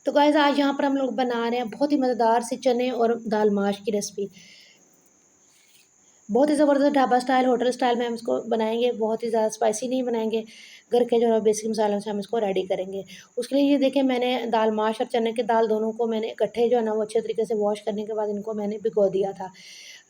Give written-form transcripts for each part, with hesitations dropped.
तो गाइज़ आज यहाँ पर हम लोग बना रहे हैं बहुत ही मज़ेदार सी चने और दाल माश की रेसिपी। बहुत ही ज़बरदस्त ढाबा स्टाइल, होटल स्टाइल में हम इसको बनाएँगे, बहुत ही ज़्यादा स्पाइसी नहीं बनाएँगे। घर के जो है बेसिक मसालों से हम इसको रेडी करेंगे। उसके लिए ये देखिए मैंने दाल माश और चने की दाल दोनों को मैंने इकट्ठे जो है ना वो अच्छे तरीके से वॉश करने के बाद इनको मैंने भिगो दिया था।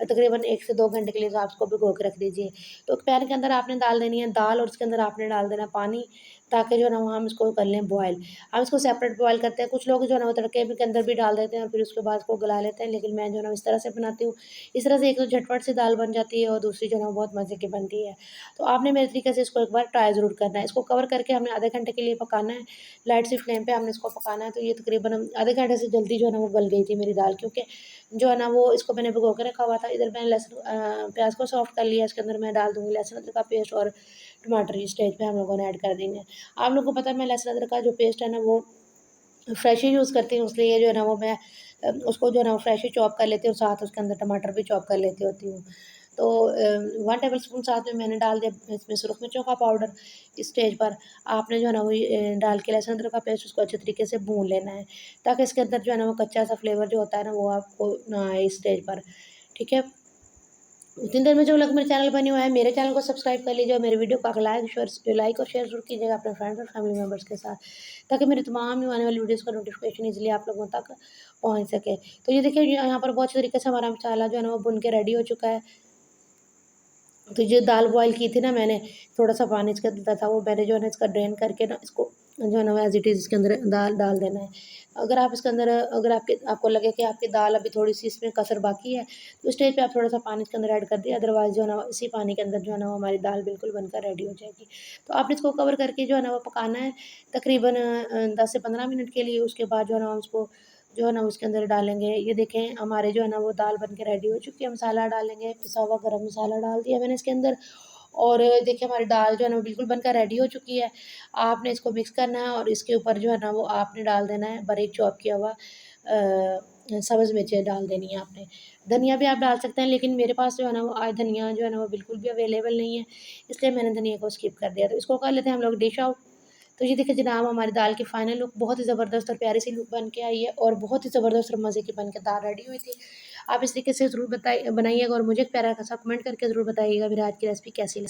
तकरीबन 1 से 2 घंटे के लिए तो आप इसको भिगो के रख दीजिए। तो एक पैन के अंदर आपने डाल देनी है दाल और उसके अंदर आपने डाल देना पानी, ताकि जो है ना वो हम इसको कर लें बॉयल। हम इसको सेपरेट बॉयल करते हैं, कुछ लोग जो है ना वो तड़के के अंदर भी डाल देते हैं और फिर उसके बाद इसको गला लेते हैं, लेकिन मैं जो है ना इस तरह से बनाती हूँ। इस तरह से एक तो झटपट सी दाल बन जाती है और दूसरी जो है ना बहुत मज़े की बनती है। तो आपने मेरे तरीके से इसको एक बार ट्राई ज़रूर करना है। इसको कवर करके हमने आधे घंटे के लिए पकाना है, लाइट सी फ्लेम पे हमने इसको पकाना है। तो ये तकरीबन हम आधे घंटे से जल्दी जो है ना वो गल गई थी मेरी दाल, क्योंकि जो है ना वो इसको मैंने भिगो के रखा हुआ था। इधर मैंने लहसुन प्याज़ को सॉफ्ट कर लिया, इसके अंदर मैं डाल दूँगी लहसुन अदरक का पेस्ट और टमाटर इस स्टेज पे हम लोगों ने ऐड कर देंगे। आप लोगों को पता है मैं लहसुन अदरक का जो पेस्ट है ना वो फ्रेश ही यूज़ करती हूँ, इसलिए जो है ना वो मैं उसको जो है ना वो फ्रेश ही चॉप कर लेती हूँ, साथ उसके अंदर टमाटर भी चॉप कर लेती होती हूँ। तो 1 टेबलस्पून साथ में मैंने डाल दिया इसमें सुरख मिर्चों का पाउडर। इस स्टेज पर आपने जो है ना वो डाल के लहसुन अदरक का पेस्ट उसको अच्छे तरीके से भून लेना है, ताकि इसके अंदर जो है ना वो कच्चा सा फ्लेवर जो होता है ना वो आपको ना आए इस स्टेज पर, ठीक है? उतनी देर में जब तक मेरे चैनल पर न्यू है, मेरे चैनल को सब्सक्राइब कर लीजिए और मेरे वीडियो को लाइक और शेयर ज़रूर कीजिएगा अपने फ्रेंड्स और फैमिली मेंबर्स के साथ, ताकि मेरी तमाम न्यू आने वाली वीडियोज़ का नोटिफिकेशन ईज़िली आप लोगों तक पहुँच सके। तो ये देखिए यहाँ पर बहुत अच्छे तरीके से हमारा मसाला जो है ना वो भुन के रेडी हो चुका है। तो जो दाल बॉयल की थी ना मैंने, थोड़ा-सा पानी इसके अंदर था, वो मैंने जो है ना इसका ड्रेन करके ना इसको जो है ना वो एज़ इट इज़ इसके अंदर दाल डाल देना है। अगर आप इसके अंदर अगर आपको लगे कि आपकी दाल अभी थोड़ी-सी इसमें कसर बाकी है, तो उस स्टेज पे आप थोड़ा-सा पानी इसके अंदर ऐड कर दिए, अदरवाइज़ जो है ना इसी पानी के अंदर जो है ना वो हमारी दाल बिल्कुल बनकर रेडी हो जाएगी। तो आपने इसको कवर करके जो है ना वो पकाना है तकरीबन 10 से 15 मिनट के लिए। उसके बाद जो है ना हम उसको जो है ना उसके अंदर डालेंगे। ये देखें हमारे जो है ना वो दाल बन के रेडी हो चुकी है। मसाला डालेंगे, पिसा हुआ गरम मसाला डाल दिया मैंने इसके अंदर और देखिए हमारी दाल जो है ना वो बिल्कुल बनकर रेडी हो चुकी है। आपने इसको मिक्स करना है और इसके ऊपर जो है ना वो आपने डाल देना है बारीक चॉप किया हुआ सब्ज़ मिर्चें डाल देनी है आपने। धनिया भी आप डाल सकते हैं, लेकिन मेरे पास जो है ना वो आज धनिया जो है ना वो बिल्कुल भी अवेलेबल नहीं है, इसलिए मैंने धनिया को स्किप कर दिया। तो इसको कर लेते हैं हम लोग डिश आउट। तो ये देखिए जनाब हमारी दाल की फाइनल लुक बहुत ही ज़बरदस्त और प्यारी सी लुक बन के आई है और बहुत ही ज़बरदस्त और मज़े की बन के दाल रेडी हुई थी। आप इस तरीके से ज़रूर बनाइएगा और मुझे एक प्यारा सा कमेंट करके ज़रूर बताइएगा मेरी आज की रेसिपी कैसी लगी।